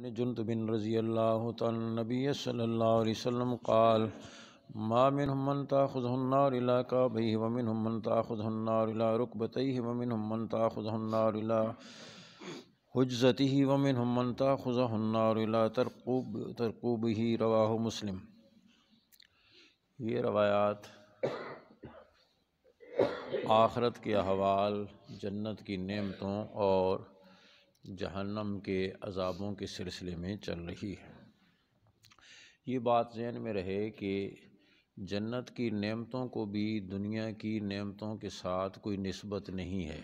بن جندب رضی اللہ تعالی عنہ نبی صلی اللہ علیہ وسلم قال ما منهم من تأخذه النار إلى كعبيه ومنهم من تأخذه النار إلى ركبتيه ومنهم من تأخذه النار إلى حجزته ومنهم من تأخذه النار إلى ترقوبه رواہ مسلم۔ یہ روایات آخرت کے احوال، جنت کی نعمتوں اور جہنم کے عذابوں کے سلسلے میں چل رہی ہے۔ یہ بات ذہن میں رہے کہ جنت کی نعمتوں کو بھی دنیا کی نعمتوں کے ساتھ کوئی نسبت نہیں ہے،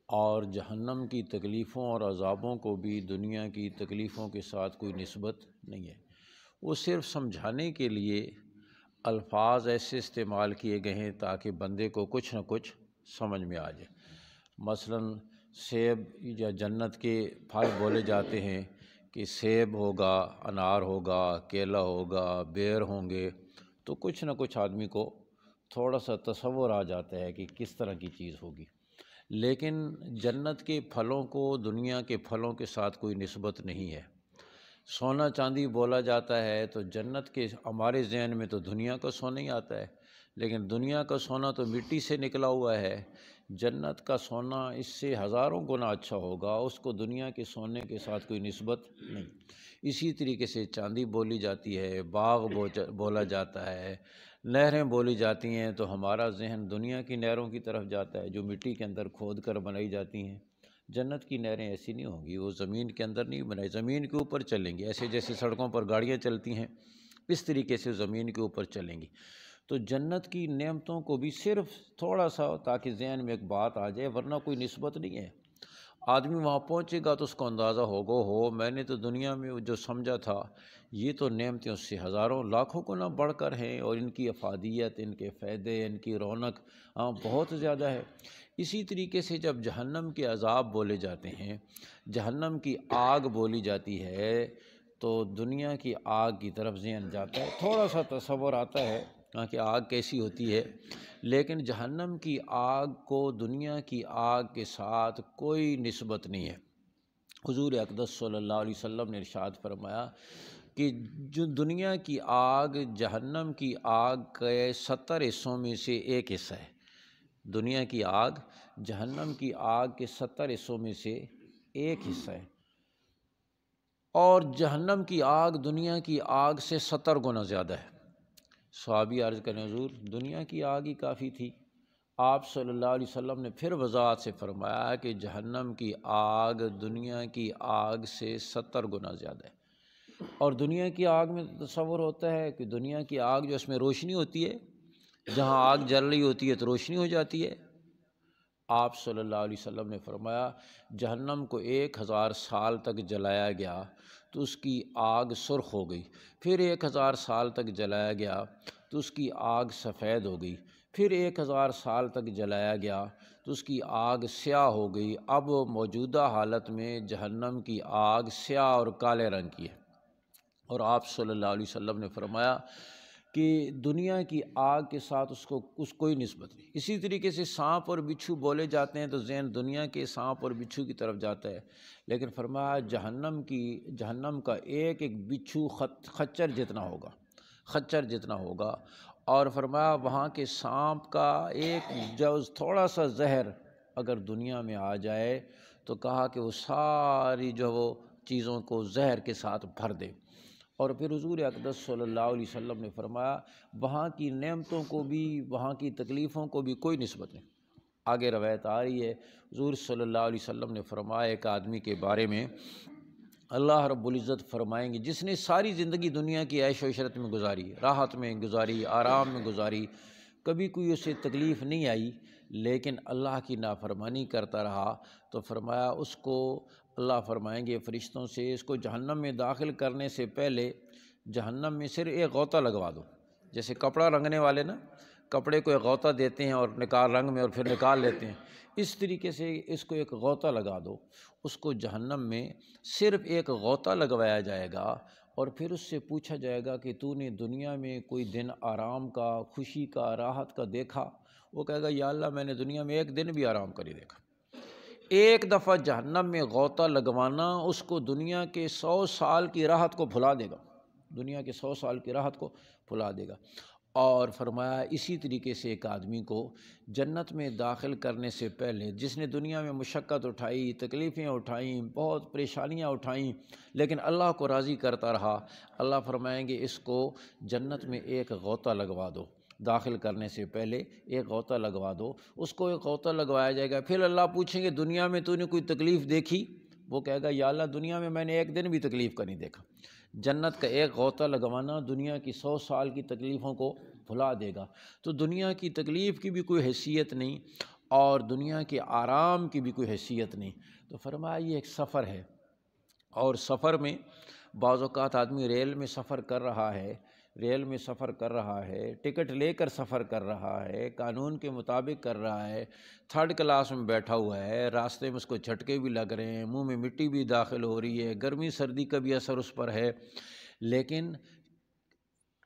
اور جہنم کی تکلیفوں اور عذابوں کو بھی دنیا کی تکلیفوں کے ساتھ کوئی نسبت نہیں ہے۔ وہ صرف سمجھانے کے لیے الفاظ ایسے استعمال کیے گئے ہیں تاکہ بندے کو کچھ نہ کچھ سمجھ میں آ جائے۔ مثلاً سیب یا جنت کے پھل بولے جاتے ہیں کہ سیب ہوگا، انار ہوگا، کیلا ہوگا، بیر ہوں گے، تو کچھ نہ کچھ آدمی کو تھوڑا سا تصور آ جاتا ہے کہ کس طرح کی چیز ہوگی۔ لیکن جنت کے پھلوں کو دنیا کے پھلوں کے ساتھ کوئی نسبت نہیں ہے۔ سونا چاندی بولا جاتا ہے تو جنت کے ہمارے ذہن میں تو دنیا کا سونا ہی آتا ہے، لیکن دنیا کا سونا تو مٹی سے نکلا ہوا ہے۔ جنت کا سونا اس سے ہزاروں گنا اچھا ہوگا، اس کو دنیا کے سونے کے ساتھ کوئی نسبت نہیں۔ اسی طریقے سے چاندی بولی جاتی ہے، باغ بولا جاتا ہے، نہریں بولی جاتی ہیں، تو ہمارا ذہن دنیا کی نہروں کی طرف جاتا ہے جو مٹی کے اندر کھود کر بنائی جاتی ہیں۔ جنت کی نہریں ایسی نہیں ہوں گی، وہ زمین کے اندر نہیں بنائی، زمین کے اوپر چلیں گی، ایسے جیسے سڑکوں پر گاڑیاں چلتی ہیں اس طریقے سے زمین کے اوپر چلیں گی۔ تو جنت کی نعمتوں کو بھی صرف تھوڑا سا تاکہ ذہن میں ایک بات آ جائے، ورنہ کوئی نسبت نہیں ہے۔ آدمی وہاں پہنچے گا تو اس کو اندازہ ہوگا میں نے تو دنیا میں جو سمجھا تھا یہ تو نعمتیں اس سے ہزاروں لاکھوں گنا بڑھ کر ہیں، اور ان کی افادیت، ان کے فائدے، ان کی رونق بہت زیادہ ہے۔ اسی طریقے سے جب جہنم کے عذاب بولے جاتے ہیں، جہنم کی آگ بولی جاتی ہے، تو دنیا کی آگ کی طرف ذہن جاتا ہے، تھوڑا سا تصور آتا ہے کہ آگ کیسی ہوتی ہے، لیکن جہنم کی آگ کو دنیا کی آگ کے ساتھ کوئی نسبت نہیں ہے۔ حضور اقدس صلی اللہ علیہ وسلم نے ارشاد فرمایا کہ جو دنیا کی آگ جہنم کی آگ کے 70 حصوں میں سے ایک حصہ ہے۔ دنیا کی آگ جہنم کی آگ کے 70 حصوں میں سے ایک حصہ ہے، اور جہنم کی آگ دنیا کی آگ سے 70 گنا زیادہ ہے۔ صحابی عرض کریں حضور دنیا کی آگ ہی کافی تھی۔ آپ صلی اللہ علیہ وسلم نے پھر وضاحت سے فرمایا کہ جہنم کی آگ دنیا کی آگ سے 70 گنا زیادہ ہے۔ اور دنیا کی آگ میں تصور ہوتا ہے کہ دنیا کی آگ جو اس میں روشنی ہوتی ہے، جہاں آگ جل رہی ہوتی ہے تو روشنی ہو جاتی ہے۔ آپ صلی اللہ علیہ وسلم نے فرمایا جہنم کو 1000 سال تک جلایا گیا تو اس کی آگ سرخ ہو گئی، پھر 1000 سال تک جلایا گیا تو اس کی آگ سفید ہو گئی، پھر 1000 سال تک جلایا گیا تو اس کی آگ سیاہ ہو گئی۔ اب موجودہ حالت میں جہنم کی آگ سیاہ اور کالے رنگ کی ہے۔ اور آپ صلی اللہ علیہ وسلم نے فرمایا کہ دنیا کی آگ کے ساتھ اس کوئی نسبت نہیں۔ اسی طریقے سے سانپ اور بچھو بولے جاتے ہیں تو ذہن دنیا کے سانپ اور بچھو کی طرف جاتا ہے، لیکن فرمایا جہنم کا ایک ایک بچھو خچر جتنا ہوگا، اور فرمایا وہاں کے سانپ کا ایک جو تھوڑا سا زہر اگر دنیا میں آ جائے تو کہا کہ وہ ساری وہ چیزوں کو زہر کے ساتھ بھر دے۔ اور پھر حضور اقدس صلی اللہ علیہ وسلم نے فرمایا وہاں کی نعمتوں کو بھی، وہاں کی تکلیفوں کو بھی کوئی نسبت نہیں۔ آگے روایت آ رہی ہے حضور صلی اللہ علیہ وسلم نے فرمایا ایک آدمی کے بارے میں اللہ رب العزت فرمائیں گے جس نے ساری زندگی دنیا کی عیش و عشرت میں گزاری، راحت میں گزاری، آرام میں گزاری، کبھی کوئی اسے تکلیف نہیں آئی، لیکن اللہ کی نافرمانی کرتا رہا، تو فرمایا اس کو اللہ فرمائیں گے فرشتوں سے اس کو جہنم میں داخل کرنے سے پہلے جہنم میں صرف ایک غوطہ لگوا دو۔ جیسے کپڑا رنگنے والے نا کپڑے کو ایک غوطہ دیتے ہیں اور رنگ میں اور پھر نکال لیتے ہیں، اس طریقے سے اس کو ایک غوطہ لگا دو۔ اس کو جہنم میں صرف ایک غوطہ لگوایا جائے گا، اور پھر اس سے پوچھا جائے گا کہ تو نے دنیا میں کوئی دن آرام کا، خوشی کا، راحت کا دیکھا؟ وہ کہے گا یا اللہ میں نے دنیا میں ایک دن بھی آرام کا نہیں دیکھا، ایک دفعہ جہنم میں غوطہ لگوانا اس کو دنیا کے 100 سال کی راحت کو بھلا دے گا، دنیا کے 100 سال کی راحت کو بھلا دے گا۔ اور فرمایا اسی طریقے سے ایک آدمی کو جنت میں داخل کرنے سے پہلے جس نے دنیا میں مشقت اٹھائی، تکلیفیں اٹھائیں، بہت پریشانیاں اٹھائیں، لیکن اللہ کو راضی کرتا رہا، اللہ فرمائیں گے اس کو جنت میں ایک غوطہ لگوا دو، داخل کرنے سے پہلے ایک غوطہ لگوا دو۔ اس کو ایک غوطہ لگوایا جائے گا، پھر اللہ پوچھیں گے دنیا میں تو نے کوئی تکلیف دیکھی؟ وہ کہے گا یا اللہ دنیا میں میں نے ایک دن بھی تکلیف کا نہیں دیکھا۔ جنت کا ایک غوطہ لگوانا دنیا کی 100 سال کی تکلیفوں کو بھلا دے گا۔ تو دنیا کی تکلیف کی بھی کوئی حیثیت نہیں اور دنیا کے آرام کی بھی کوئی حیثیت نہیں۔ تو فرمایا یہ ایک سفر ہے، اور سفر میں بعض اوقات آدمی ریل میں سفر کر رہا ہے، ریل میں سفر کر رہا ہے، ٹکٹ لے کر سفر کر رہا ہے، قانون کے مطابق کر رہا ہے، 3rd کلاس میں بیٹھا ہوا ہے، راستے میں اس کو جھٹکے بھی لگ رہے ہیں، منہ میں مٹی بھی داخل ہو رہی ہے، گرمی سردی کا بھی اثر اس پر ہے، لیکن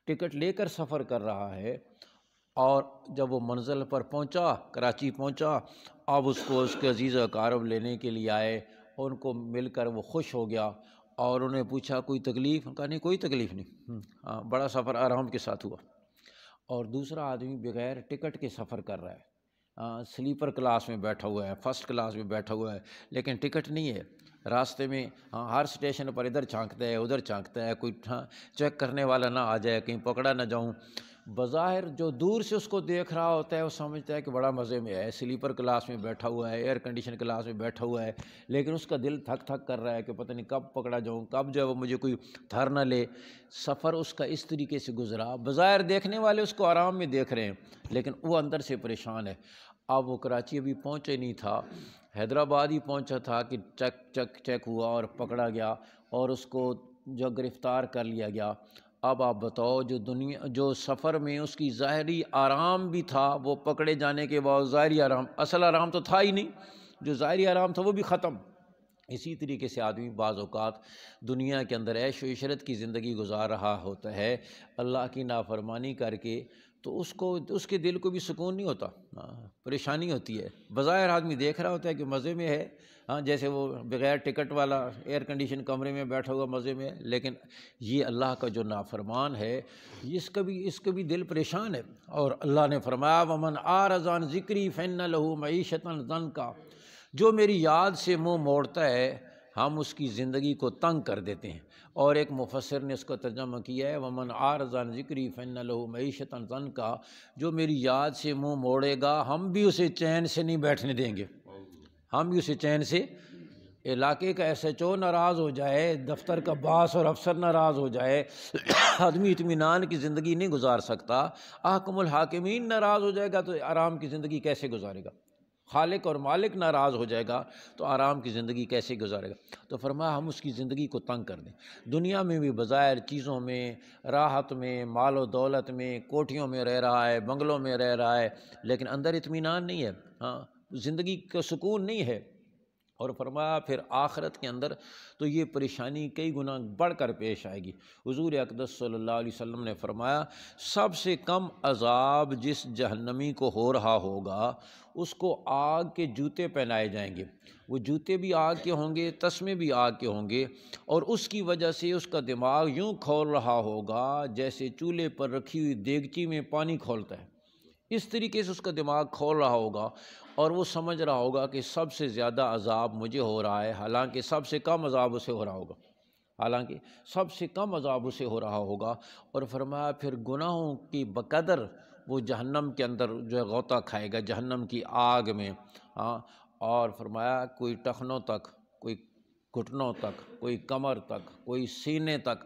ٹکٹ لے کر سفر کر رہا ہے۔ اور جب وہ منزل پر پہنچا، کراچی پہنچا، اب اس کو اس کے عزیز و اقارب لینے کے لیے آئے، اور ان کو مل کر وہ خوش ہو گیا، اور انہیں پوچھا کوئی تکلیف؟ کہا نہیں کوئی تکلیف نہیں، بڑا سفر آرام کے ساتھ ہوا۔ اور دوسرا آدمی بغیر ٹکٹ کے سفر کر رہا ہے، سلیپر کلاس میں بیٹھا ہوا ہے، 1st کلاس میں بیٹھا ہوا ہے، لیکن ٹکٹ نہیں ہے، راستے میں ہر سٹیشن پر ادھر جھانکتا ہے ادھر جھانکتا ہے، کوئی چیک کرنے والا نہ آ جائے، کہیں پکڑا نہ جاؤں۔ بظاہر جو دور سے اس کو دیکھ رہا ہوتا ہے وہ سمجھتا ہے کہ بڑا مزے میں ہے، سلیپر کلاس میں بیٹھا ہوا ہے، ایئر کنڈیشن کلاس میں بیٹھا ہوا ہے، لیکن اس کا دل تھک تھک کر رہا ہے کہ پتہ نہیں کب پکڑا جاؤں، کب جو ہے وہ مجھے کوئی دھر نہ لے۔ سفر اس کا اس طریقے سے گزرا، بظاہر دیکھنے والے اس کو آرام میں دیکھ رہے ہیں، لیکن وہ اندر سے پریشان ہے۔ اب وہ کراچی ابھی پہنچے نہیں تھا، حیدرآباد ہی پہنچا تھا کہ چیک ہوا اور پکڑا گیا، اور اس کو جو گرفتار کر لیا گیا۔ اب آپ بتاؤ جو سفر میں اس کی ظاہری آرام بھی تھا، وہ پکڑے جانے کے بعد ظاہری آرام، اصل آرام تو تھا ہی نہیں، جو ظاہری آرام تھا وہ بھی ختم۔ اسی طریقے سے آدمی بعض اوقات دنیا کے اندر عیش و عشرت کی زندگی گزار رہا ہوتا ہے، اللہ کی نافرمانی کر کے، تو اس کے دل کو بھی سکون نہیں ہوتا، پریشانی ہوتی ہے۔ بظاہر آدمی دیکھ رہا ہوتا ہے کہ مزے میں ہے، جیسے وہ بغیر ٹکٹ والا ایئر کنڈیشن کمرے میں بیٹھا ہوا مزے میں ہے، لیکن یہ اللہ کا جو نافرمان ہے اس کا بھی دل پریشان ہے۔ اور اللہ نے فرمایا وَمَنْ أَعْرَضَ عَنْ ذِكْرِي فَإِنَّ لَهُ مَعِيشَةً ضَنْكًا، جو میری یاد سے منہ موڑتا ہے ہم اس کی زندگی کو تنگ کر دیتے ہیں۔ اور ایک مفسر نے اس کو ترجمہ کیا ہے وَمَنْ أَعْرَضَ عَنْ ذِكْرِي فَإِنَّ لَهُ مَعِيشَةً ضَنْكًا، جو میری یاد سے منہ موڑے گا ہم بھی اسے چین سے نہیں بیٹھنے دیں گے، ہم بھی اسے چین سے، علاقے کا SHO ناراض ہو جائے، دفتر کا باس اور افسر ناراض ہو جائے، آدمی اطمینان کی زندگی نہیں گزار سکتا، احکم الحاکمین ناراض ہو جائے گا تو آرام کی زندگی کیسے گزارے گا، خالق اور مالک ناراض ہو جائے گا تو آرام کی زندگی کیسے گزارے گا۔ تو فرمایا ہم اس کی زندگی کو تنگ کر دیں، دنیا میں بھی بظاہر چیزوں میں، راحت میں، مال و دولت میں، کوٹھیوں میں رہ رہا ہے، بنگلوں میں رہ رہا ہے، لیکن اندر اطمینان نہیں ہے، زندگی کا سکون نہیں ہے۔ اور فرمایا پھر آخرت کے اندر تو یہ پریشانی کئی گنا بڑھ کر پیش آئے گی۔ حضور اقدس صلی اللہ علیہ وسلم نے فرمایا سب سے کم عذاب جس جہنمی کو ہو رہا ہوگا اس کو آگ کے جوتے پہنائے جائیں گے، وہ جوتے بھی آگ کے ہوں گے، تسمے بھی آگ کے ہوں گے، اور اس کی وجہ سے اس کا دماغ یوں کھول رہا ہوگا جیسے چولہے پر رکھی ہوئی دیگچی میں پانی کھولتا ہے، اس طریقے سے اس کا دماغ کھول رہا ہوگا، اور وہ سمجھ رہا ہوگا کہ سب سے زیادہ عذاب مجھے ہو رہا ہے، حالانکہ سب سے کم عذاب اسے ہو رہا ہوگا، حالانکہ سب سے کم عذاب اسے ہو رہا ہوگا۔ اور فرمایا پھر گناہوں کی بقدر وہ جہنم کے اندر جو ہے غوطہ کھائے گا، جہنم کی آگ میں، اور فرمایا کوئی ٹخنوں تک، کوئی گھٹنوں تک، کوئی کمر تک، کوئی سینے تک،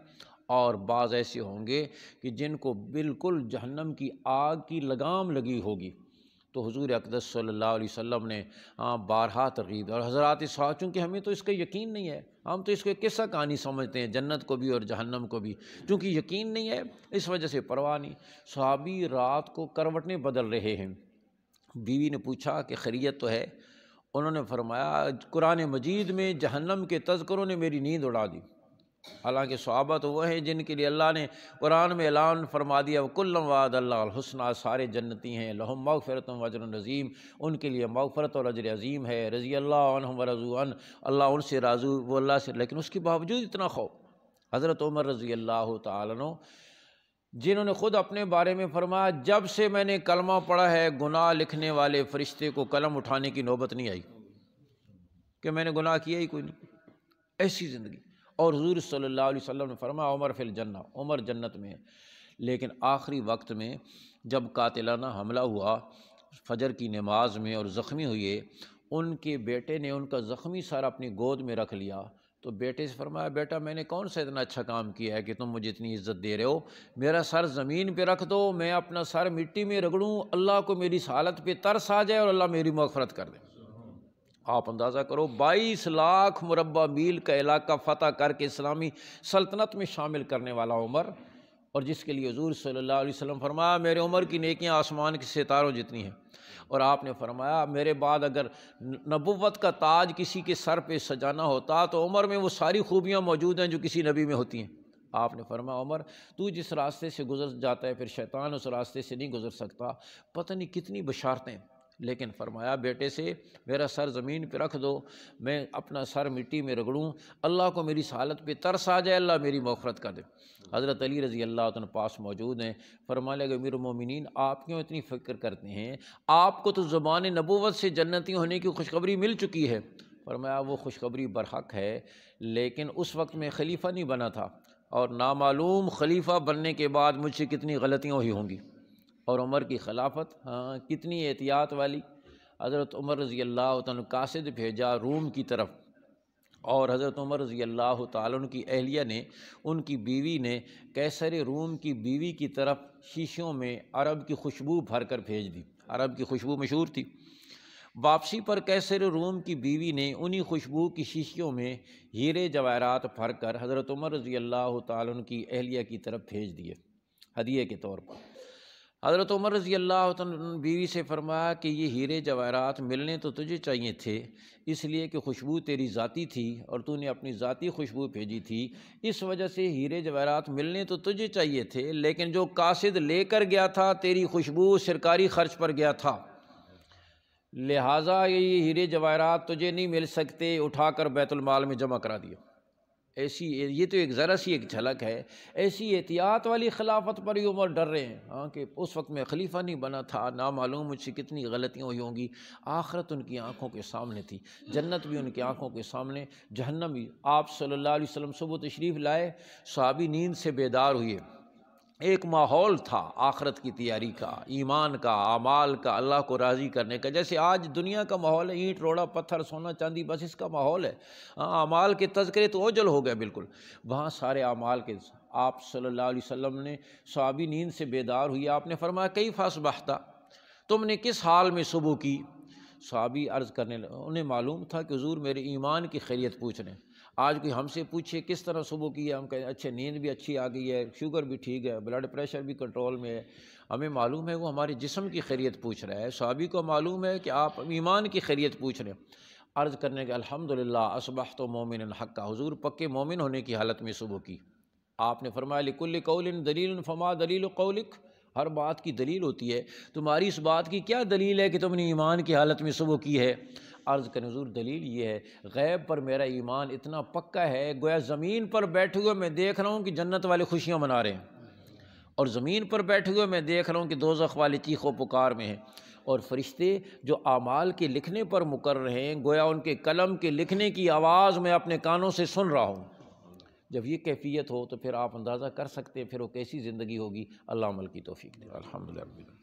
اور بعض ایسے ہوں گے کہ جن کو بالکل جہنم کی آگ کی لگام لگی ہوگی۔ تو حضور اقدس صلی اللہ علیہ وسلم نے بارہا ترغیب، اور حضرات صاحب چونکہ ہمیں تو اس کا یقین نہیں ہے، ہم تو اس کو ایک قصہ کہانی سمجھتے ہیں، جنت کو بھی اور جہنم کو بھی، چونکہ یقین نہیں ہے اس وجہ سے پرواہ نہیں۔ صحابی رات کو کروٹیں بدل رہے ہیں، بیوی نے پوچھا کہ خیریت تو ہے؟ انہوں نے فرمایا قرآن مجید میں جہنم کے تذکروں نے میری نیند اڑا دی، حالانکہ صحابہ تو وہ ہیں جن کے لیے اللہ نے قرآن میں اعلان فرما دیا وَكُلًّا وَعَدَ اللَّهُ الْحُسْنَىٰ، سارے جنتی ہیں، لَهُم مَغْفِرَةٌ وَأَجْرٌ عَظِيمٌ، ان کے لیے مغفرت اور اجر عظیم ہے، رضی اللہ عنہم ورضوا عنہ، اللہ ان سے راضی، وہ اللہ سے، لیکن اس کے باوجود اتنا خوف۔ حضرت عمر رضی اللہ تعالیٰ عنہ جنہوں نے خود اپنے بارے میں فرمایا جب سے میں نے کلمہ پڑھا ہے گناہ لکھنے والے فرشتے کو قلم اٹھانے کی نوبت نہیں آئی کہ میں نے گناہ کیا ہی کوئی نہیں، ایسی زندگی۔ اور حضور صلی اللہ علیہ وسلم نے فرمایا عمر فی الجنہ، عمر جنت میں ہے۔ لیکن آخری وقت میں جب قاتلانہ حملہ ہوا فجر کی نماز میں اور زخمی ہوئے، ان کے بیٹے نے ان کا زخمی سر اپنی گود میں رکھ لیا، تو بیٹے سے فرمایا بیٹا میں نے کون سا اتنا اچھا کام کیا ہے کہ تم مجھے اتنی عزت دے رہے ہو، میرا سر زمین پہ رکھ دو، میں اپنا سر مٹی میں رگڑوں، اللہ کو میری اس حالت پہ ترس آ جائے اور اللہ میری مغفرت کر دے۔ آپ اندازہ کرو 22 لاکھ مربع میل کا علاقہ فتح کر کے اسلامی سلطنت میں شامل کرنے والا عمر، اور جس کے لیے حضور صلی اللہ علیہ وسلم فرمایا میرے عمر کی نیکیاں آسمان کے ستاروں جتنی ہیں، اور آپ نے فرمایا میرے بعد اگر نبوت کا تاج کسی کے سر پہ سجانا ہوتا تو عمر میں وہ ساری خوبیاں موجود ہیں جو کسی نبی میں ہوتی ہیں۔ آپ نے فرمایا عمر تو جس راستے سے گزر جاتا ہے پھر شیطان اس راستے سے نہیں گزر سکتا، پتہ نہیں کتنی بشارتیں، لیکن فرمایا بیٹے سے میرا سر زمین پہ رکھ دو، میں اپنا سر مٹی میں رگڑوں، اللہ کو میری اس حالت پہ ترس آ جائے، اللہ میری مغفرت کر دے۔ حضرت علی رضی اللہ عنہ پاس موجود ہیں، فرمانے لگے امیر المومنین آپ کیوں اتنی فکر کرتے ہیں، آپ کو تو زبان نبوت سے جنتی ہونے کی خوشخبری مل چکی ہے۔ فرمایا وہ خوشخبری برحق ہے، لیکن اس وقت میں خلیفہ نہیں بنا تھا، اور نامعلوم خلیفہ بننے کے بعد مجھ سے کتنی غلطیاں ہوئی ہوں گی، اور عمر کی خلافت کتنی احتیاط والی۔ حضرت عمر رضی اللہ عنہ قاصد بھیجا روم کی طرف، اور حضرت عمر رضی اللہ تعالیٰ عنہ کی اہلیہ نے، ان کی بیوی نے قیصر روم کی بیوی کی طرف شیشوں میں عرب کی خوشبو بھر کر بھیج دی، عرب کی خوشبو مشہور تھی۔ واپسی پر قیصر روم کی بیوی نے انہی خوشبو کی شیشیوں میں ہیرے جواہرات بھر کر حضرت عمر رضی اللہ تعالیٰ عنہ کی اہلیہ کی طرف بھیج دیے ہدیے کے طور پر۔ حضرت عمر رضی اللہ عنہ بیوی سے فرمایا کہ یہ ہیرے جواہرات ملنے تو تجھے چاہیے تھے، اس لیے کہ خوشبو تیری ذاتی تھی اور تو نے اپنی ذاتی خوشبو بھیجی تھی، اس وجہ سے ہیرے جواہرات ملنے تو تجھے چاہیے تھے، لیکن جو قاصد لے کر گیا تھا تیری خوشبو سرکاری خرچ پر گیا تھا، لہٰذا یہ ہیرے جواہرات تجھے نہیں مل سکتے، اٹھا کر بیت المال میں جمع کرا دیا۔ ایسی، یہ تو ایک ذرا سی ایک جھلک ہے، ایسی احتیاط والی خلافت پر ہی عمر ڈر رہے ہیں کہ اس وقت میں خلیفہ نہیں بنا تھا، نامعلوم مجھ سے کتنی غلطیاں ہوئی ہوں گی۔ آخرت ان کی آنکھوں کے سامنے تھی، جنت بھی ان کی آنکھوں کے سامنے، جہنم بھی۔ آپ صلی اللہ علیہ وسلم صبح تشریف لائے، صحابی نیند سے بیدار ہوئے، ایک ماحول تھا آخرت کی تیاری کا، ایمان کا، اعمال کا، اللہ کو راضی کرنے کا، جیسے آج دنیا کا ماحول ہے، اینٹ روڑا پتھر سونا چاندی، بس اس کا ماحول ہے۔ اعمال کے تذکرے تو اوجل ہو گئے بالکل، وہاں سارے اعمال کے۔ آپ صلی اللہ علیہ وسلم نے صحابی نیند سے بیدار ہوئی، آپ نے فرمایا کیف اصبحت، تم نے کس حال میں صبح کی؟ صحابی عرض کرنے لگے، انہیں معلوم تھا کہ حضور میرے ایمان کی خیریت پوچھ رہے ہیں۔ آج کوئی ہم سے پوچھے کس طرح صبح کی ہے، ہم کہیں اچھا نیند بھی اچھی آ گئی ہے، شوگر بھی ٹھیک ہے، بلڈ پریشر بھی کنٹرول میں ہے، ہمیں معلوم ہے وہ ہمارے جسم کی خیریت پوچھ رہا ہے، صحابی کو معلوم ہے کہ آپ ایمان کی خیریت پوچھ رہے ہیں۔ عرض کرنے کے الحمدللہ اصبحت مومنا حقا، حضور پکے مومن ہونے کی حالت میں صبح کی۔ آپ نے فرمایا لکل قول دلیل فما دلیل قولک، ہر بات کی دلیل ہوتی ہے، تمہاری اس بات کی کیا دلیل ہے کہ تم نے ایمان کی حالت میں صبح کی ہے؟ عرض کریں حضور دلیل یہ ہے غیب پر میرا ایمان اتنا پکا ہے، گویا زمین پر بیٹھے ہوئے میں دیکھ رہا ہوں کہ جنت والے خوشیاں منا رہے ہیں، اور زمین پر بیٹھے ہوئے میں دیکھ رہا ہوں کہ دوزخ والے چیخ و پکار میں ہیں، اور فرشتے جو اعمال کے لکھنے پر مقرر ہیں گویا ان کے قلم کے لکھنے کی آواز میں اپنے کانوں سے سن رہا ہوں۔ جب یہ کیفیت ہو تو پھر آپ اندازہ کر سکتے ہیں پھر وہ کیسی زندگی ہوگی۔ اللہ عمل کی توفیق دے، الحمدللہ۔